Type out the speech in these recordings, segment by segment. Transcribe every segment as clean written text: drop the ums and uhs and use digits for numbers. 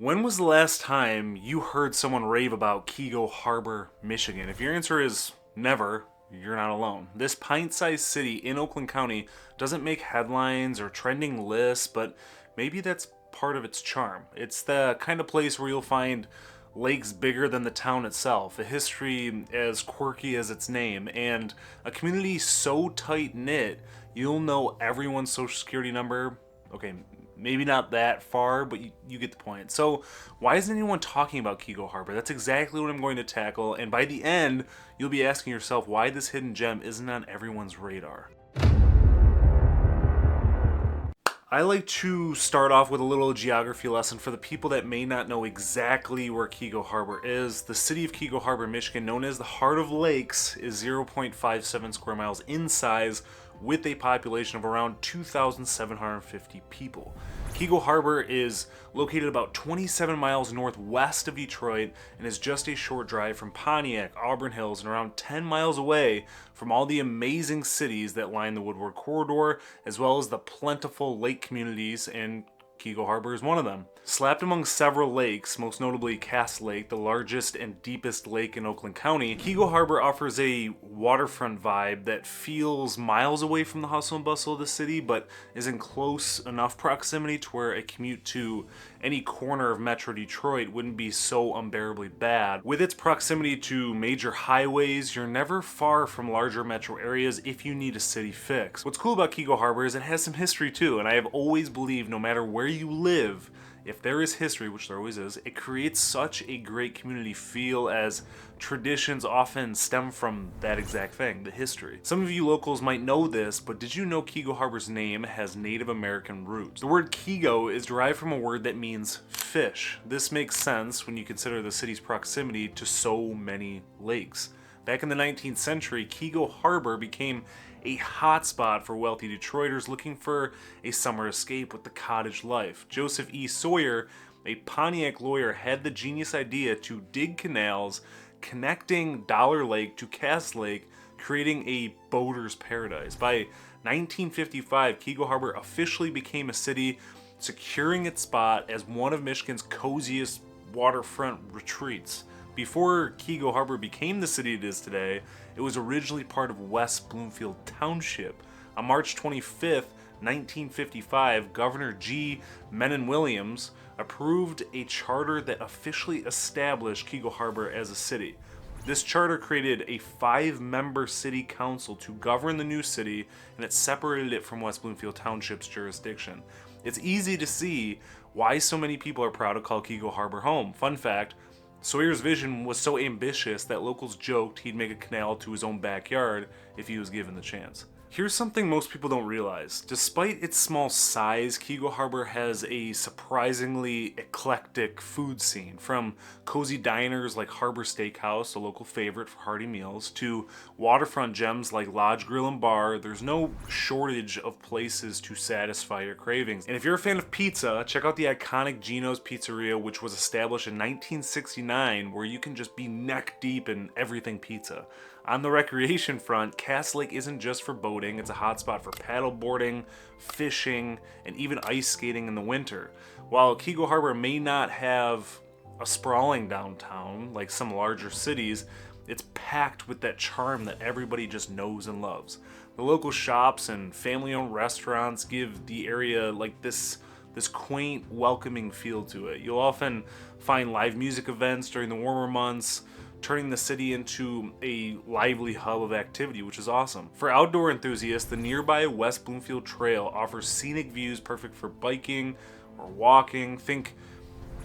When was the last time you heard someone rave about Keego Harbor, Michigan? If your answer is never, you're not alone. This pint-sized city in Oakland County doesn't make headlines or trending lists, but maybe that's part of its charm. It's the kind of place where you'll find lakes bigger than the town itself, a history as quirky as its name, and a community so tight-knit you'll know everyone's social security number. Okay, maybe not that far, but you get the point. So, why isn't anyone talking about Keego Harbor? That's exactly what I'm going to tackle, and by the end, you'll be asking yourself why this hidden gem isn't on everyone's radar. I like to start off with a little geography lesson for the people that may not know exactly where Keego Harbor is. The city of Keego Harbor, Michigan, known as the Heart of Lakes, is 0.57 square miles in size with a population of around 2,750 people. Keego Harbor is located about 27 miles northwest of Detroit and is just a short drive from Pontiac, Auburn Hills, and around 10 miles away from all the amazing cities that line the Woodward Corridor, as well as the plentiful lake communities, and Keego Harbor is one of them. Slapped among several lakes, most notably Cass Lake, the largest and deepest lake in Oakland County, Keego Harbor offers a waterfront vibe that feels miles away from the hustle and bustle of the city, but is in close enough proximity to where a commute to any corner of Metro Detroit wouldn't be so unbearably bad. With its proximity to major highways, you're never far from larger metro areas if you need a city fix. What's cool about Keego Harbor is it has some history too, and I have always believed no matter where you live, if there is history, which there always is, it creates such a great community feel as traditions often stem from that exact thing, the history. Some of you locals might know this, but did you know Keego Harbor's name has Native American roots? The word Keego is derived from a word that means fish. This makes sense when you consider the city's proximity to so many lakes. Back in the 19th century, Keego Harbor became a hotspot for wealthy Detroiters looking for a summer escape with the cottage life. Joseph E. Sawyer, a Pontiac lawyer, had the genius idea to dig canals connecting Dollar Lake to Cass Lake, creating a boater's paradise. By 1955, Keego Harbor officially became a city, securing its spot as one of Michigan's coziest waterfront retreats. Before Keego Harbor became the city it is today, it was originally part of West Bloomfield Township. On March 25th, 1955, Governor G. Menon Williams approved a charter that officially established Keego Harbor as a city. This charter created a 5-member city council to govern the new city, and it separated it from West Bloomfield Township's jurisdiction. It's easy to see why so many people are proud to call Keego Harbor home. Fun fact, Sawyer's vision was so ambitious that locals joked he'd make a canal to his own backyard if he was given the chance. Here's something most people don't realize. Despite its small size, Keego Harbor has a surprisingly eclectic food scene. From cozy diners like Harbor Steakhouse, a local favorite for hearty meals, to waterfront gems like Lodge Grill and Bar, there's no shortage of places to satisfy your cravings. And if you're a fan of pizza, check out the iconic Gino's Pizzeria, which was established in 1969, where you can just be neck deep in everything pizza. On the recreation front, Cass Lake isn't just for boating, it's a hotspot for paddle boarding, fishing, and even ice skating in the winter. While Keego Harbor may not have a sprawling downtown like some larger cities, it's packed with that charm that everybody just knows and loves. The local shops and family-owned restaurants give the area like this quaint, welcoming feel to it. You'll often find live music events during the warmer months, turning the city into a lively hub of activity, which is awesome. For outdoor enthusiasts, the nearby West Bloomfield Trail offers scenic views perfect for biking or walking. Think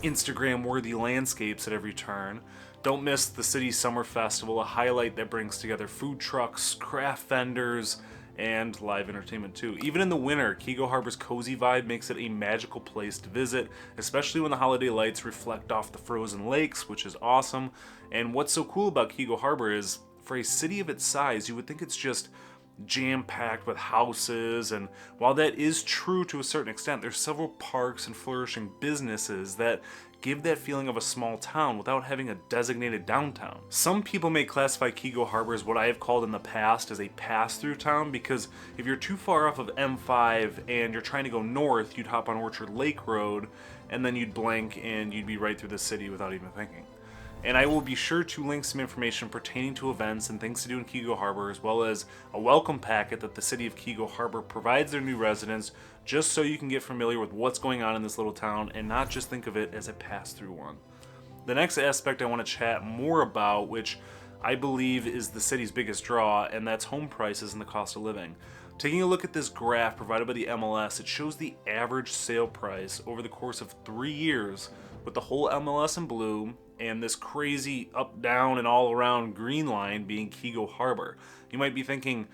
Instagram-worthy landscapes at every turn. Don't miss the city's summer festival, a highlight that brings together food trucks, craft vendors, and live entertainment too. Even in the winter, Keego Harbor's cozy vibe makes it a magical place to visit, especially when the holiday lights reflect off the frozen lakes, which is awesome. And what's so cool about Keego Harbor is, for a city of its size, you would think it's just jam-packed with houses, and while that is true to a certain extent, there's several parks and flourishing businesses that give that feeling of a small town without having a designated downtown. Some people may classify Keego Harbor as what I have called in the past as a pass-through town, because if you're too far off of M5 and you're trying to go north, you'd hop on Orchard Lake Road, and then you'd blink and you'd be right through the city without even thinking. And I will be sure to link some information pertaining to events and things to do in Keego Harbor, as well as a welcome packet that the city of Keego Harbor provides their new residents, just so you can get familiar with what's going on in this little town and not just think of it as a pass-through one. The next aspect I want to chat more about, which I believe is the city's biggest draw, and that's home prices and the cost of living. Taking a look at this graph provided by the MLS, it shows the average sale price over the course of 3 years, with the whole MLS in blue and this crazy up, down, and all around green line being Keego Harbor. You might be thinking,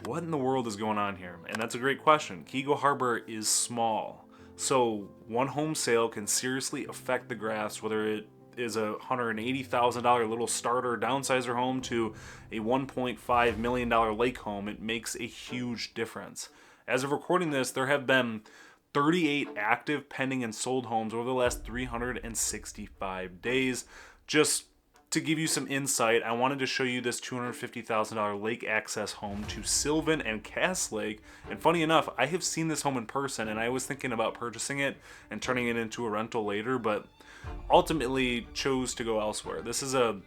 what in the world is going on here? And that's a great question. Keego Harbor is small, so one home sale can seriously affect the graphs, whether it is a $180,000 little starter downsizer home to a $1.5 million lake home. It makes a huge difference. As of recording this, there have been 38 active pending and sold homes over the last 365 days. Just to give you some insight, I wanted to show you this $250,000 lake access home to Sylvan and Cass Lake. And funny enough, I have seen this home in person, and I was thinking about purchasing it and turning it into a rental later, but ultimately chose to go elsewhere. This is a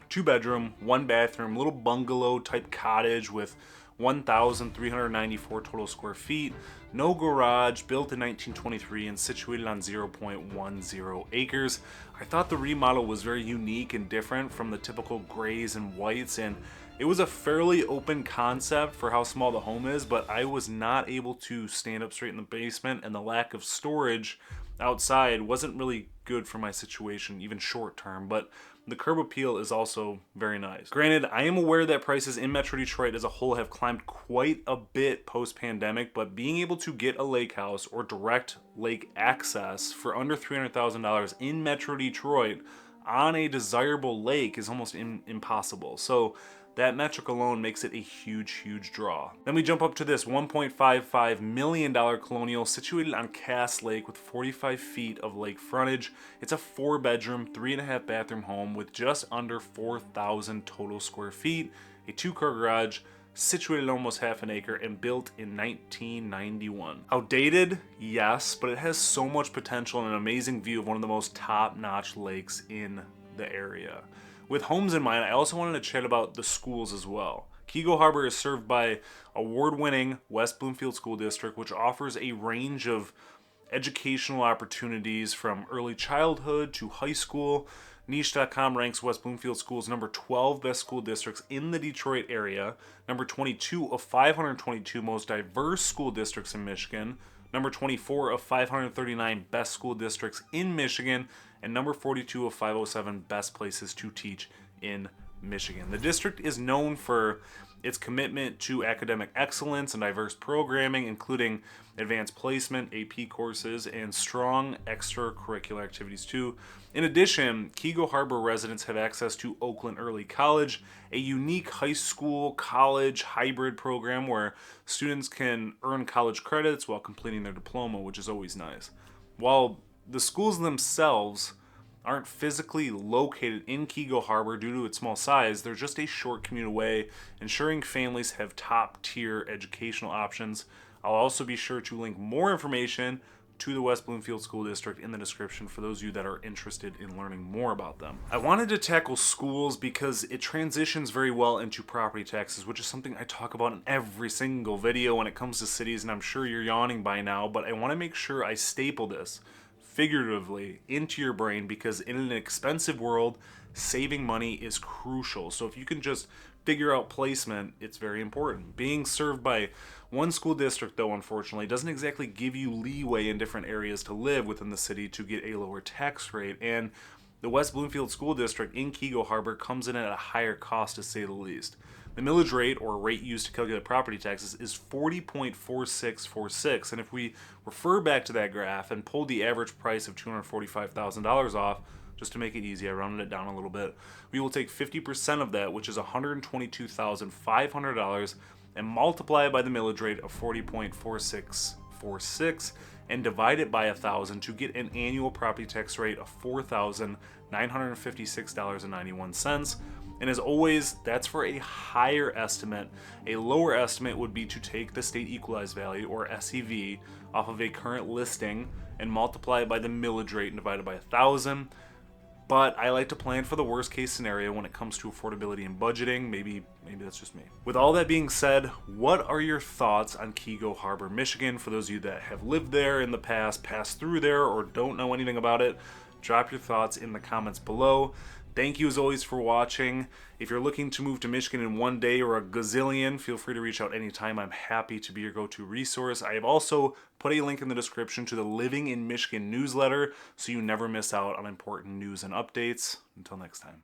2-bedroom, 1-bathroom, little bungalow type cottage with 1,394 total square feet, no garage, built in 1923 and situated on 0.10 acres. I thought the remodel was very unique and different from the typical grays and whites, and it was a fairly open concept for how small the home is, but I was not able to stand up straight in the basement, and the lack of storage outside wasn't really good for my situation, even short term, but the curb appeal is also very nice. Granted, I am aware that prices in Metro Detroit as a whole have climbed quite a bit post-pandemic, but being able to get a lake house or direct lake access for under $300,000 in Metro Detroit on a desirable lake is almost impossible. So that metric alone makes it a huge draw. Then we jump up to this $1.55 million colonial situated on Cass Lake with 45 feet of lake frontage. It's a 4-bedroom, 3.5-bathroom home with just under 4,000 total square feet, a 2-car garage, situated almost half an acre, and built in 1991. Outdated? Yes, but it has so much potential and an amazing view of one of the most top-notch lakes in the area. With homes in mind, I also wanted to chat about the schools as well. Keego Harbor is served by award-winning West Bloomfield School District, which offers a range of educational opportunities from early childhood to high school. Niche.com ranks West Bloomfield Schools number 12 best school districts in the Detroit area, number 22 of 522 most diverse school districts in Michigan, number 24 of 539 best school districts in Michigan, and number 42 of 507 best places to teach in Michigan. The district is known for its commitment to academic excellence and diverse programming, including advanced placement, AP courses, and strong extracurricular activities too. In addition, Keego Harbor residents have access to Oakland Early College, a unique high school college hybrid program where students can earn college credits while completing their diploma, which is always nice. While the schools themselves aren't physically located in Keego Harbor due to its small size, they're just a short commute away, ensuring families have top-tier educational options. I'll also be sure to link more information to the West Bloomfield School District in the description for those of you that are interested in learning more about them. I wanted to tackle schools because it transitions very well into property taxes, which is something I talk about in every single video when it comes to cities, and I'm sure you're yawning by now, but I want to make sure I staple this figuratively into your brain, because in an expensive world, saving money is crucial. So if you can just figure out placement, it's very important. Being served by one school district, though, unfortunately, doesn't exactly give you leeway in different areas to live within the city to get a lower tax rate. And the West Bloomfield School District in Keego Harbor comes in at a higher cost, to say the least. The millage rate, or rate used to calculate property taxes, is 40.4646, and if we refer back to that graph and pull the average price of $245,000 off, just to make it easy, I rounded it down a little bit, we will take 50% of that, which is $122,500, and multiply it by the millage rate of 40.4646, and divide it by 1,000 to get an annual property tax rate of $4,956.91. And as always, that's for a higher estimate. A lower estimate would be to take the state equalized value, or SEV, off of a current listing and multiply it by the millage rate and divide it by 1,000. But I like to plan for the worst case scenario when it comes to affordability and budgeting. Maybe that's just me. With all that being said, what are your thoughts on Keego Harbor, Michigan? For those of you that have lived there in the past, passed through there, or don't know anything about it, drop your thoughts in the comments below. Thank you as always for watching. If you're looking to move to Michigan in one day or a gazillion, feel free to reach out anytime. I'm happy to be your go-to resource. I have also put a link in the description to the Living in Michigan newsletter so you never miss out on important news and updates. Until next time.